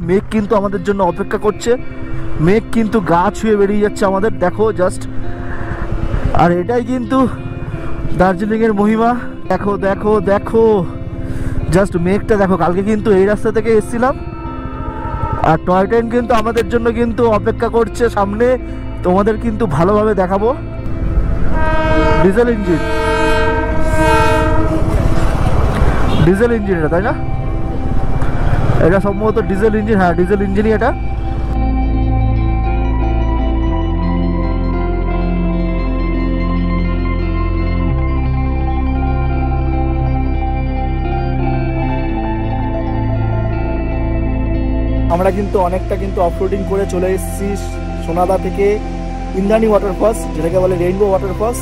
মেঘ কিন্তু আমাদের জন্য অপেক্ষা করছে। মেঘ কিন্তু গা ছুঁয়ে বেরিয়ে যাচ্ছে আমাদের, দেখো জাস্ট। আর এটাই কিন্তু দার্জিলিংয়ের মহিমা। দেখো দেখো দেখো জাস্ট মেঘটা দেখো। কালকে কিন্তু এই রাস্তা থেকে এসেছিলাম, আর টয় ট্রেন কিন্তু আমাদের জন্য কিন্তু অপেক্ষা করছে সামনে। তোমাদের কিন্তু ভালোভাবে দেখাবো। ডিজেল ইঞ্জিন, ডিজেল ইঞ্জিন এটা, তাই না? এটা সম্ভবত ডিজেল ইঞ্জিন। হ্যাঁ, ডিজেল ইঞ্জিনই এটা। আমরা কিন্তু অনেকটা কিন্তু অফরোডিং করে চলে এসেছি সোনাদা থেকে ইন্দ্রাণী ওয়াটারফলস, যেটাকে বলে রেইনবো ওয়াটারফলস।